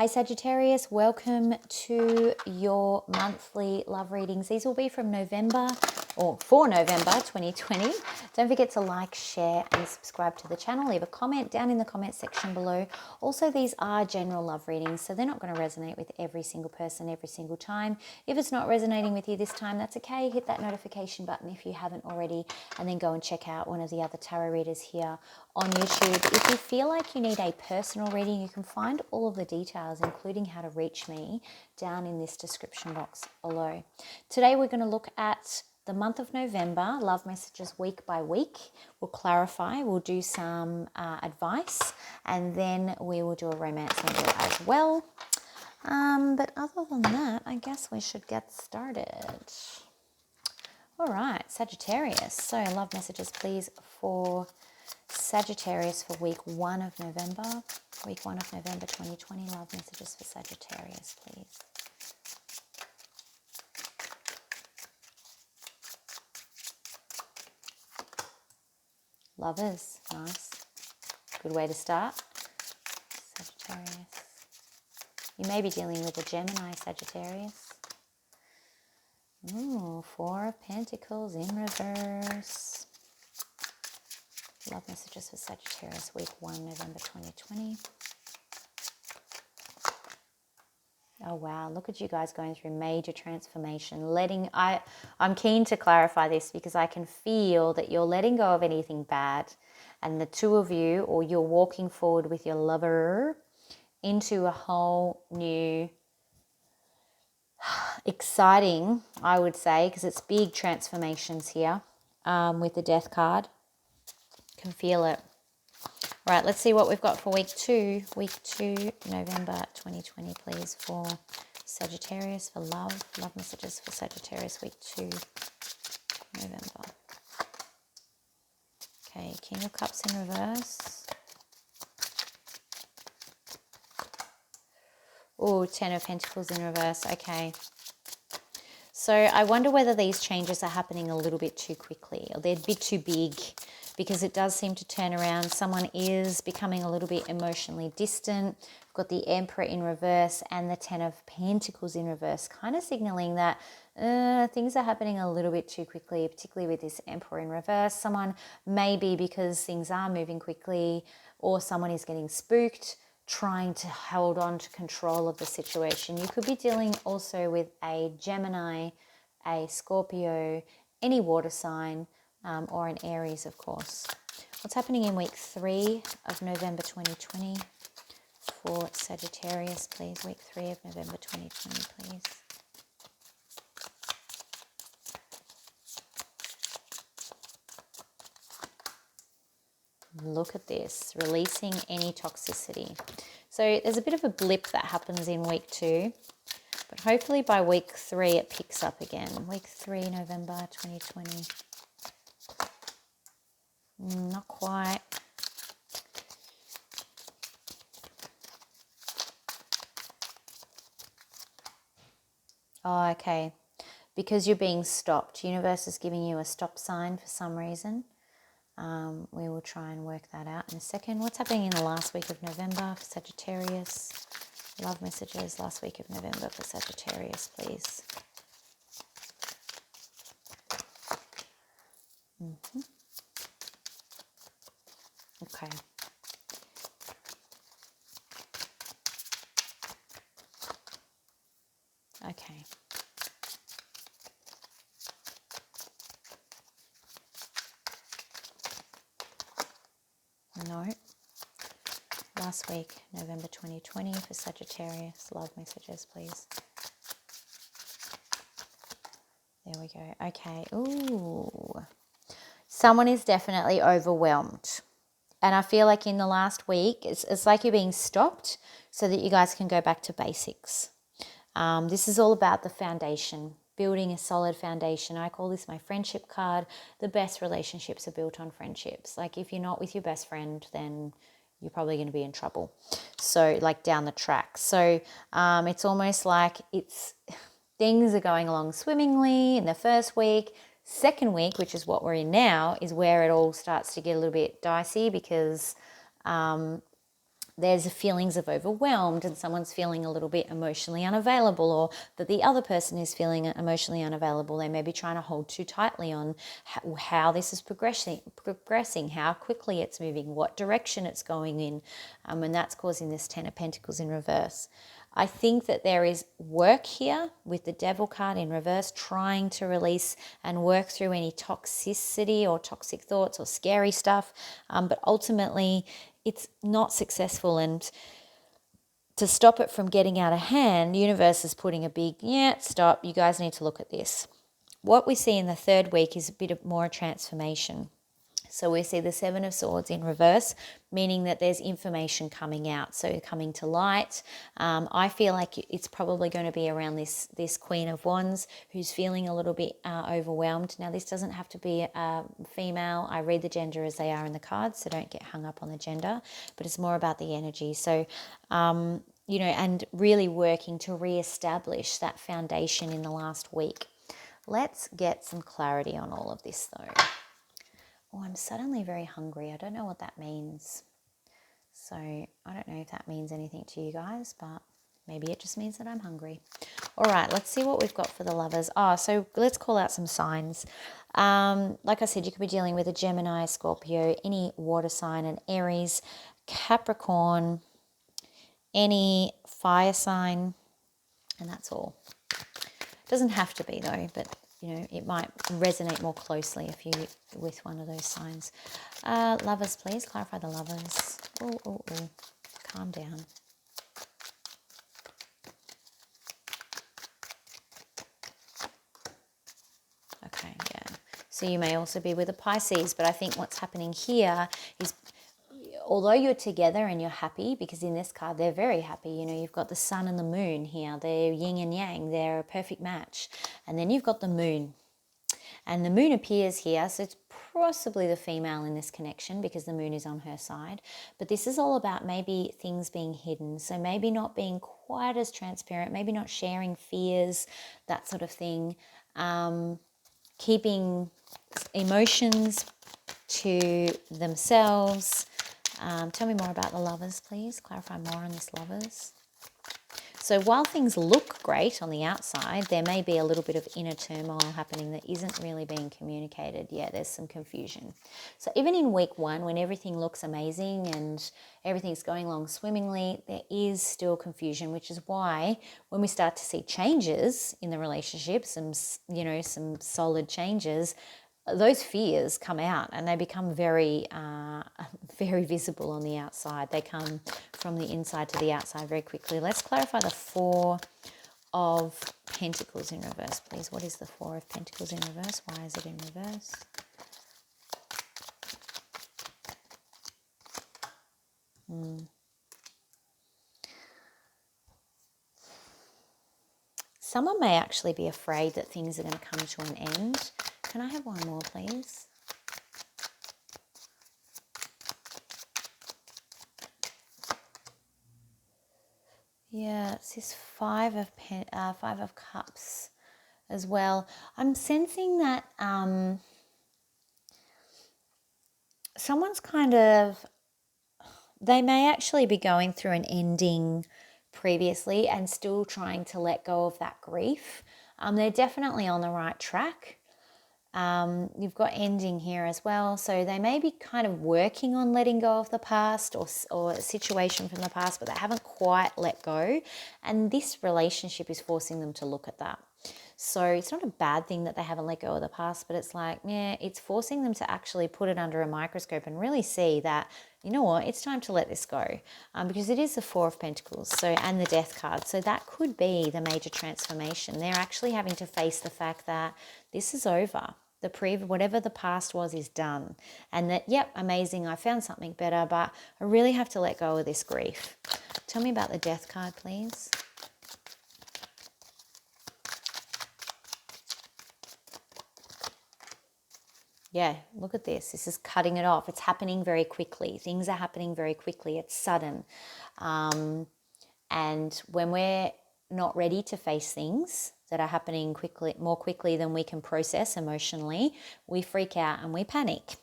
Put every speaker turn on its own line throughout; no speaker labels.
Hi Sagittarius, welcome to your monthly love readings. These will be from November or for November 2020. Don't forget to like, share and subscribe to the channel. Leave a comment down in the comment section below. Also, these are general love readings, so they're not going to resonate with every single person every single time. If it's not resonating with you this time, that's okay. Hit that notification button if you haven't already, and then go and check out one of the other tarot readers here on YouTube. If you feel like you need a personal reading, you can find all of the details, including how to reach me, down in this description box below. Today we're going to look at the month of November, love messages week by week. We'll clarify, we'll do some advice, and then we will do a romance number as well. But other than that, I guess we should get started. All right, Sagittarius. So love messages, please, for Sagittarius for week 1 of November. Week 1 of November 2020. Love messages for Sagittarius, please. Lovers, nice. Good way to start. Sagittarius. You may be dealing with a Gemini, Sagittarius. Ooh, 4 of Pentacles in reverse. Love messages for Sagittarius, week 1, November 2020. Oh, wow. Look at you guys going through major transformation. I'm keen to clarify this because I can feel that you're letting go of anything bad. And the two of you, or you're walking forward with your lover into a whole new, exciting, I would say, because it's big transformations here with the Death card. Can feel it. All right, let's see what we've got for week 2. Week 2, November 2020, please, for Sagittarius, for love. Love messages for Sagittarius, week 2, November. Okay, King of Cups in reverse. Oh, 10 of Pentacles in reverse. Okay. So I wonder whether these changes are happening a little bit too quickly, or they're a bit too big, because it does seem to turn around. Someone is becoming a little bit emotionally distant. We've got the Emperor in reverse and the 10 of Pentacles in reverse, kind of signaling that things are happening a little bit too quickly, particularly with this Emperor in reverse. Someone maybe, because things are moving quickly, or someone is getting spooked, trying to hold on to control of the situation. You could be dealing also with a Gemini, a Scorpio, any water sign, or an Aries, of course. What's happening in week 3 of November 2020 for Sagittarius, please? Week 3 of November 2020, please. Look at this, releasing any toxicity. So there's a bit of a blip that happens in week 2, but hopefully by week 3 it picks up again. Week 3, November 2020. Not quite. Oh, okay. Because you're being stopped. Universe is giving you a stop sign for some reason. We will try and work that out in a second. What's happening in the last week of November for Sagittarius? Love messages last week of November for Sagittarius, please. Okay. Okay. No. Last week, November 2020 for Sagittarius. Love messages, please. There we go. Okay. Ooh. Someone is definitely overwhelmed. And I feel like in the last week, it's like you're being stopped so that you guys can go back to basics. This is all about the foundation, building a solid foundation. I call this my friendship card. The best relationships are built on friendships. Like if you're not with your best friend, then you're probably going to be in trouble. So like down the track. So it's almost like things are going along swimmingly in the first week. Second week, which is what we're in now, is where it all starts to get a little bit dicey because there's feelings of overwhelmed and someone's feeling a little bit emotionally unavailable, or that the other person is feeling emotionally unavailable. They may be trying to hold too tightly on how this is progressing, how quickly it's moving, what direction it's going in, and that's causing this Ten of Pentacles in reverse. I think that there is work here with the Devil card in reverse, trying to release and work through any toxicity or toxic thoughts or scary stuff. But ultimately, it's not successful. And to stop it from getting out of hand, universe is putting a big, stop, you guys need to look at this. What we see in the third week is a bit of more transformation. So we see the Seven of Swords in reverse, meaning that there's information coming out, so coming to light. I feel like it's probably going to be around this Queen of Wands who's feeling a little bit overwhelmed. Now, this doesn't have to be a female. I read the gender as they are in the cards, so don't get hung up on the gender, but it's more about the energy. So, and really working to reestablish that foundation in the last week. Let's get some clarity on all of this, though. Oh, I'm suddenly very hungry. I don't know what that means. So I don't know if that means anything to you guys, but maybe it just means that I'm hungry. All right, let's see what we've got for the lovers. So let's call out some signs. Like I said, you could be dealing with a Gemini, Scorpio, any water sign, an Aries, Capricorn, any fire sign, and that's all. Doesn't have to be though, but it might resonate more closely if you with one of those signs. Lovers, please clarify the lovers. Oh, calm down. Okay, yeah. So you may also be with a Pisces, but I think what's happening here is, although you're together and you're happy, because in this card they're very happy, you've got the sun and the moon here, they're yin and yang, they're a perfect match. And then you've got the moon, and the moon appears here, so it's possibly the female in this connection because the moon is on her side. But this is all about maybe things being hidden, so maybe not being quite as transparent, maybe not sharing fears, that sort of thing, keeping emotions to themselves. Tell me more about the lovers, please. Clarify more on this lovers. So while things look great on the outside, there may be a little bit of inner turmoil happening that isn't really being communicated. Yeah, there's some confusion. So even in week one, when everything looks amazing and everything's going along swimmingly, there is still confusion, which is why when we start to see changes in the relationship, some solid changes, those fears come out and they become very, very visible on the outside. They come from the inside to the outside very quickly. Let's clarify the Four of Pentacles in reverse, please. What is the Four of Pentacles in reverse? Why is it in reverse? Someone may actually be afraid that things are going to come to an end. Can I have one more, please? Yeah, it's this Five of Cups as well. I'm sensing that someone's they may actually be going through an ending previously and still trying to let go of that grief. They're definitely on the right track. You've got ending here as well, so they may be kind of working on letting go of the past or a situation from the past, but they haven't quite let go, and this relationship is forcing them to look at that. So it's not a bad thing that they haven't let go of the past, but it's like, it's forcing them to actually put it under a microscope and really see that, you know what, it's time to let this go, because it is the Four of Pentacles, and the Death card. So that could be the major transformation. They're actually having to face the fact that this is over. Whatever the past was is done. And that, yep, amazing, I found something better, but I really have to let go of this grief. Tell me about the Death card, please. Yeah, look at this. This is cutting it off. It's happening very quickly. Things are happening very quickly. It's sudden. And when we're not ready to face things that are happening more quickly than we can process emotionally, we freak out and we panic.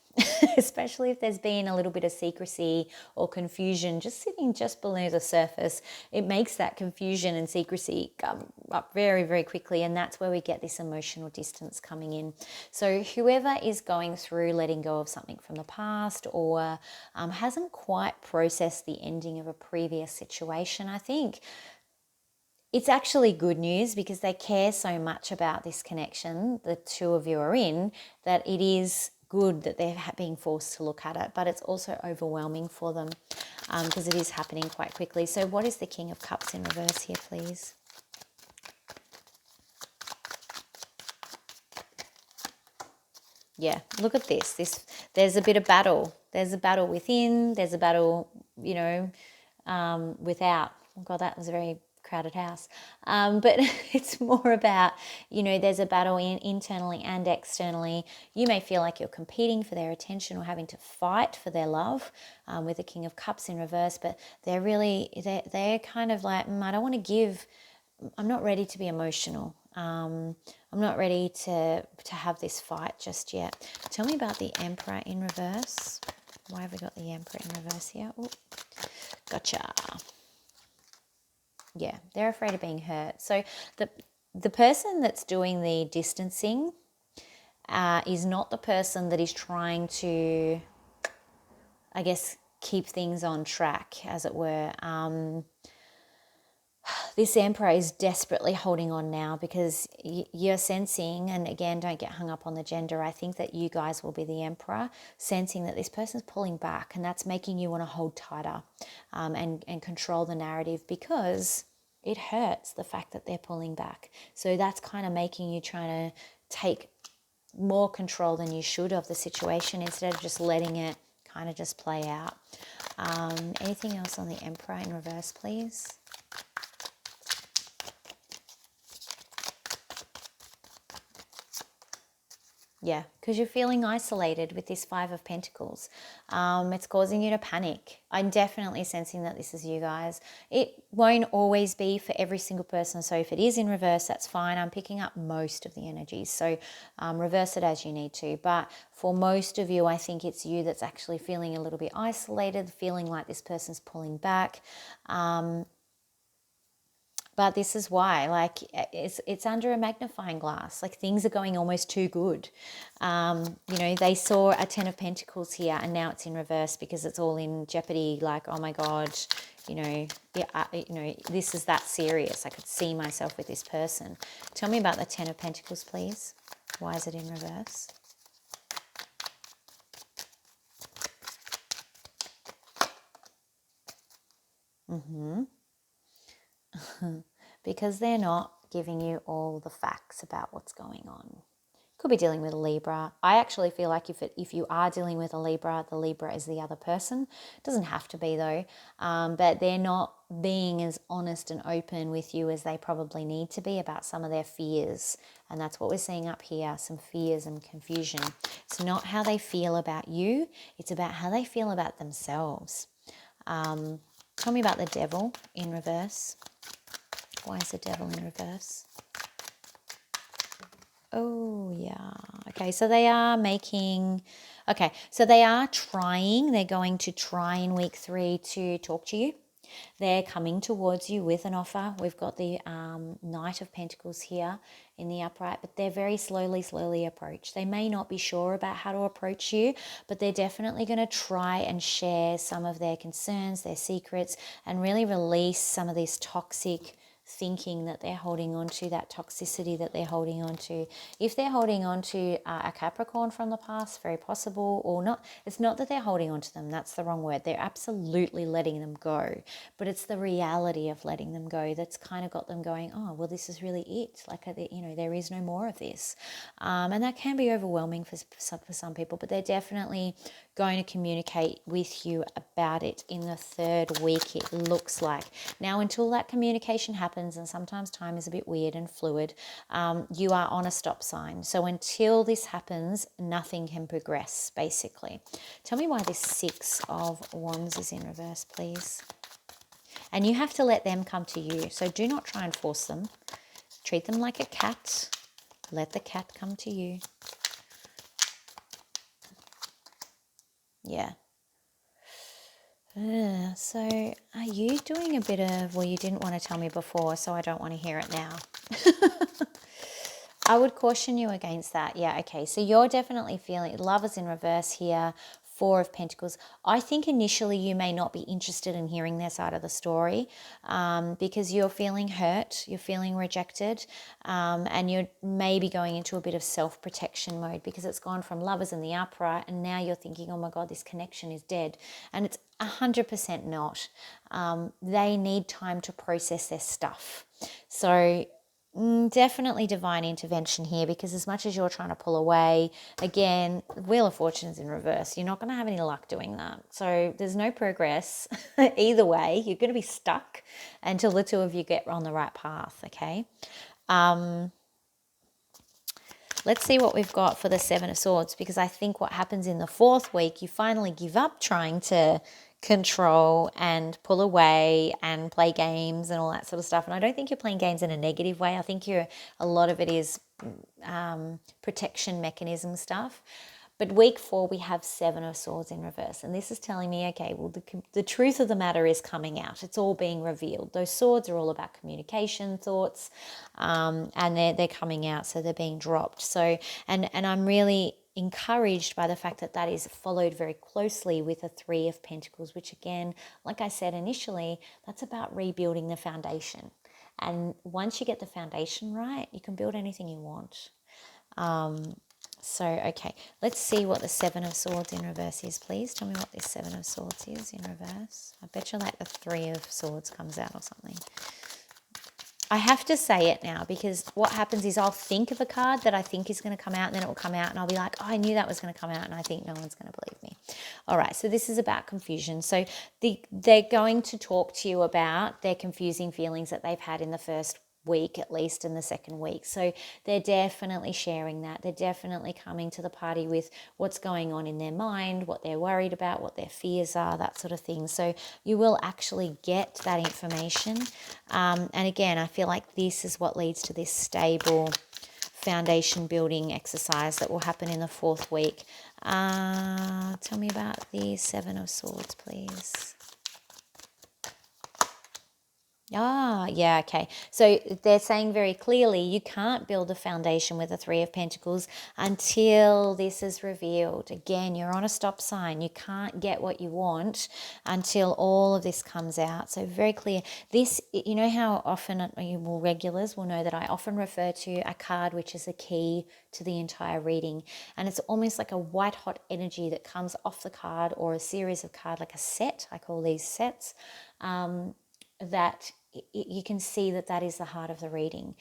especially if there's been a little bit of secrecy or confusion just sitting just below the surface. It makes that confusion and secrecy come up very, very quickly, and that's where we get this emotional distance coming in. So whoever is going through letting go of something from the past, or hasn't quite processed the ending of a previous situation, I think it's actually good news, because they care so much about this connection the two of you are in, that it is good that they're being forced to look at it, but it's also overwhelming for them, because it is happening quite quickly. So what is the King of Cups in reverse here, please? Yeah, look at this. There's a bit of battle. There's a battle within. There's a battle, without. Oh God, that was a very crowded house. But it's more about, there's a battle internally and externally. You may feel like you're competing for their attention or having to fight for their love, with the King of Cups in reverse. But they're kind of like, I don't want to give. I'm not ready to be emotional. I'm not ready to have this fight just yet. Tell me about the Emperor in reverse. Why have we got the Emperor in reverse here? Oh, gotcha. Yeah, they're afraid of being hurt. So the person that's doing the distancing is not the person that is trying to, I guess, keep things on track, as it were. This Emperor is desperately holding on now, because you're sensing, and again, don't get hung up on the gender, I think that you guys will be the Emperor, sensing that this person's pulling back, and that's making you want to hold tighter, and control the narrative, because it hurts, the fact that they're pulling back. So that's kind of making you trying to take more control than you should of the situation, instead of just letting it kind of just play out. Anything else on the Emperor in reverse, please? Yeah, because you're feeling isolated with this Five of Pentacles. It's causing you to panic. I'm definitely sensing that this is you guys. It won't always be for every single person. So if it is in reverse, that's fine. I'm picking up most of the energies. So reverse it as you need to. But for most of you, I think it's you that's actually feeling a little bit isolated, feeling like this person's pulling back. But this is why, like, it's under a magnifying glass. Like, things are going almost too good. They saw a 10 of Pentacles here, and now it's in reverse because it's all in jeopardy. Like, oh my God, this is that serious. I could see myself with this person. Tell me about the 10 of Pentacles, please. Why is it in reverse? Because they're not giving you all the facts about what's going on. Could be dealing with a Libra. I actually feel like if you are dealing with a Libra, the Libra is the other person. It doesn't have to be though, but they're not being as honest and open with you as they probably need to be about some of their fears. And that's what we're seeing up here, some fears and confusion. It's not how they feel about you, it's about how they feel about themselves. Tell me about the Devil in reverse. Why is the Devil in reverse? Oh, yeah. Okay, so they are trying. They're going to try in week 3 to talk to you. They're coming towards you with an offer. We've got the Knight of Pentacles here in the upright, but they're very slowly approach. They may not be sure about how to approach you, but they're definitely going to try and share some of their concerns, their secrets, and really release some of this toxic thinking that they're holding on to, that toxicity that they're holding on to. If they're holding on to a Capricorn from the past, very possible, or not. It's not that they're holding on to them, that's the wrong word. They're absolutely letting them go, but it's the reality of letting them go that's kind of got them going, oh, well, this is really it. Like, there is no more of this. And that can be overwhelming for some people, but they're definitely going to communicate with you about it in the 3rd week, it looks like. Now, until that communication happens, and sometimes time is a bit weird and fluid, you are on a stop sign. So until this happens, nothing can progress, basically. Tell me why this 6 of Wands is in reverse, please. And you have to let them come to you. So do not try and force them. Treat them like a cat. Let the cat come to you. Yeah. So are you doing a bit of, well, you didn't want to tell me before, so I don't want to hear it now. I would caution you against that. Yeah, okay. So you're definitely feeling Lovers in reverse here, Four of Pentacles. I think initially you may not be interested in hearing their side of the story because you're feeling hurt, you're feeling rejected, and you're maybe going into a bit of self-protection mode because it's gone from Lovers in the upright and now you're thinking, oh my God, this connection is dead. And it's 100% not. They need time to process their stuff. So definitely divine intervention here, because as much as you're trying to pull away, again, Wheel of Fortune's in reverse. You're not going to have any luck doing that. So there's no progress either way. You're going to be stuck until the two of you get on the right path, okay? Let's see what we've got for the Seven of Swords, because I think what happens in the fourth week, you finally give up trying to control and pull away and play games and all that sort of stuff. And I don't think you're playing games in a negative way. I think a lot of it is protection mechanism stuff. But week 4, we have Seven of Swords in reverse. And this is telling me, okay, well, the truth of the matter is coming out. It's all being revealed. Those swords are all about communication, thoughts, and they're coming out, so they're being dropped. So, and I'm really encouraged by the fact that that is followed very closely with a Three of Pentacles, which again, like I said initially, that's about rebuilding the foundation. And once you get the foundation right, you can build anything you want. So, okay, let's see what the Seven of Swords in reverse is, please. Tell me what this Seven of Swords is in reverse. I bet you like the Three of Swords comes out or something. I have to say it now because what happens is I'll think of a card that I think is going to come out and then it will come out and I'll be like, oh, I knew that was going to come out and I think no one's going to believe me. All right, so this is about confusion. So they're going to talk to you about their confusing feelings that they've had in the first week, at least in the second week. So they're definitely sharing that. They're definitely coming to the party with what's going on in their mind, what they're worried about, what their fears are, that sort of thing. So you will actually get that information. And again, I feel like this is what leads to this stable foundation building exercise that will happen in the fourth week. Tell me about the Seven of Swords, please. Yeah, okay. So they're saying very clearly you can't build a foundation with a Three of Pentacles until this is revealed. Again, you're on a stop sign. You can't get what you want until all of this comes out. So very clear. This, you know how often, regulars will know that I often refer to a card which is a key to the entire reading. And it's almost like a white hot energy that comes off the card, or a series of cards, like a set. I call these sets. That you can see that is the heart of the reading.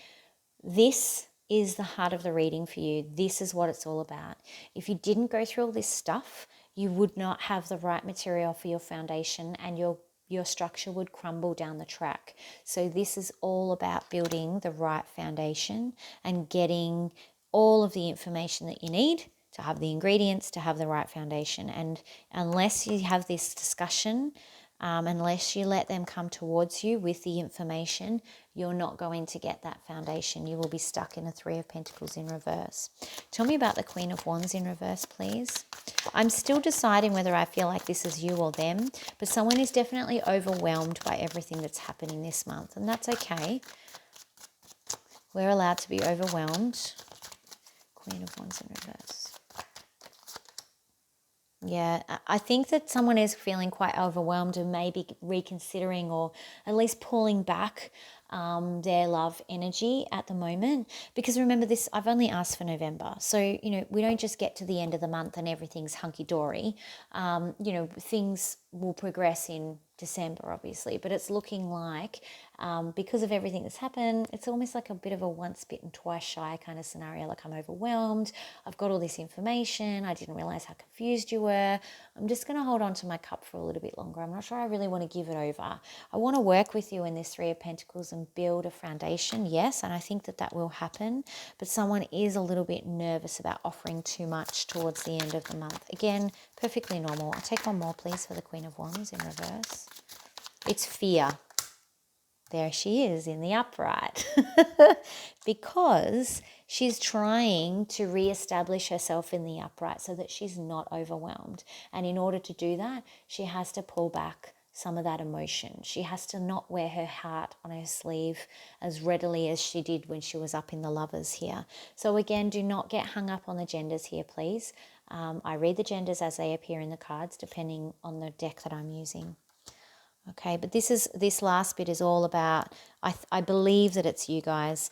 This is the heart of the reading for you. This is what it's all about. If you didn't go through all this stuff, you would not have the right material for your foundation, and your structure would crumble down the track. So this is all about building the right foundation and getting all of the information that you need to have the ingredients to have the right foundation. And unless you have this discussion, unless you let them come towards you with the information, you're not going to get that foundation. You will be stuck in a Three of Pentacles in reverse. Tell me about the Queen of Wands in reverse, please. I'm still deciding whether I feel like this is you or them, but someone is definitely overwhelmed by everything that's happening this month, and that's okay. We're allowed to be overwhelmed. Queen of Wands in reverse. Yeah, I think that someone is feeling quite overwhelmed and maybe reconsidering, or at least pulling back their love energy at the moment. Because remember this, I've only asked for November. So, we don't just get to the end of the month and everything's hunky-dory. Things will progress in December, obviously. But it's looking like, because of everything that's happened, it's almost like a bit of a once bitten, twice shy kind of scenario. Like, I'm overwhelmed. I've got all this information. I didn't realize how confused you were. I'm just going to hold on to my cup for a little bit longer. I'm not sure I really want to give it over. I want to work with you in this Three of Pentacles and build a foundation, yes, and I think that will happen. But someone is a little bit nervous about offering too much towards the end of the month. Again, perfectly normal. I'll take one more, please, for the Queen of Wands in reverse. It's fear. there she is in the upright because she's trying to reestablish herself in the upright so that she's not overwhelmed. And in order to do that, she has to pull back some of that emotion. She has to not wear her heart on her sleeve as readily as she did when she was up in the Lovers here. So again, do not get hung up on the genders here, please. I read the genders as they appear in the cards depending on the deck that I'm using. Okay, but this last bit is all about, I believe that it's you guys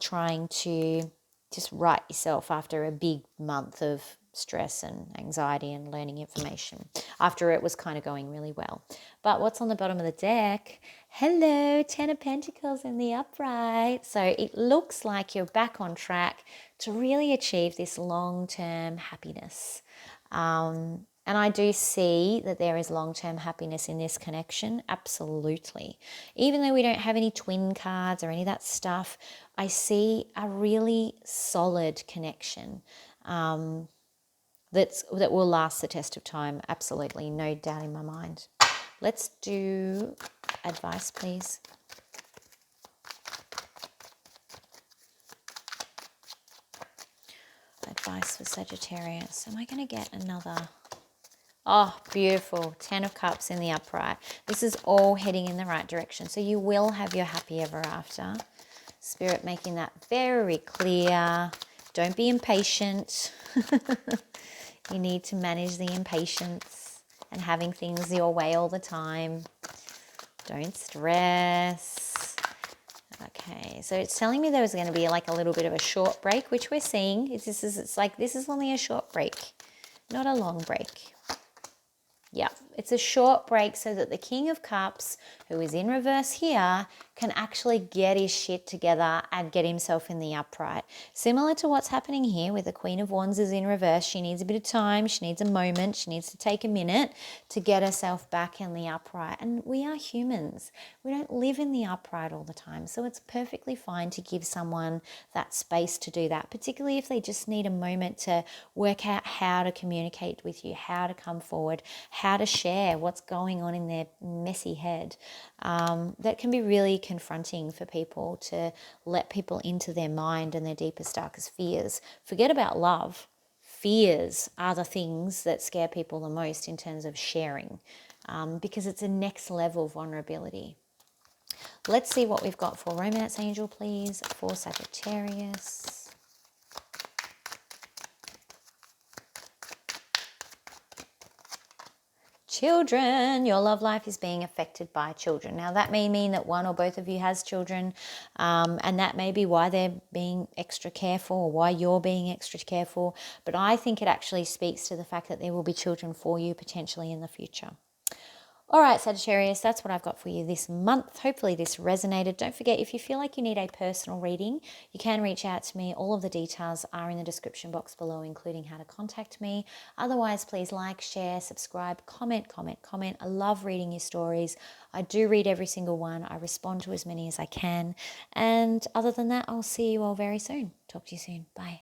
trying to just right yourself after a big month of stress and anxiety and learning information after it was kind of going really well. But what's on the bottom of the deck? Hello, 10 of Pentacles in the upright. So it looks like you're back on track to really achieve this long-term happiness. And I do see that there is long-term happiness in this connection, absolutely. Even though we don't have any twin cards or any of that stuff, I see a really solid connection that will last the test of time, absolutely, no doubt in my mind. Let's do advice, please. Advice for Sagittarius. Am I going to get another... Oh, beautiful. 10 of Cups in the upright. This is all heading in the right direction. So you will have your happy ever after. Spirit making that very clear. Don't be impatient. You need to manage the impatience and having things your way all the time. Don't stress. Okay, so it's telling me there was going to be like a little bit of a short break, which we're seeing. This is only a short break, not a long break. Yeah, it's a short break so that the King of Cups, who is in reverse here, can actually get his shit together and get himself in the upright. Similar to what's happening here with the Queen of Wands is in reverse. She needs a bit of time. She needs a moment. She needs to take a minute to get herself back in the upright. And we are humans. We don't live in the upright all the time. So it's perfectly fine to give someone that space to do that, particularly if they just need a moment to work out how to communicate with you, how to come forward, how to share what's going on in their messy head. That can be really confronting for people, to let people into their mind and their deepest, darkest fears. Forget about love. Fears are the things that scare people the most in terms of sharing, because it's a next level vulnerability. Let's see what we've got for Romance Angel, please, for Sagittarius. Children, your love life is being affected by children. Now, that may mean that one or both of you has children, and that may be why they're being extra careful or why you're being extra careful. But I think it actually speaks to the fact that there will be children for you potentially in the future. All right, Sagittarius, that's what I've got for you this month. Hopefully this resonated. Don't forget, if you feel like you need a personal reading, you can reach out to me. All of the details are in the description box below, including how to contact me. Otherwise, please like, share, subscribe, comment. I love reading your stories. I do read every single one. I respond to as many as I can. And other than that, I'll see you all very soon. Talk to you soon. Bye.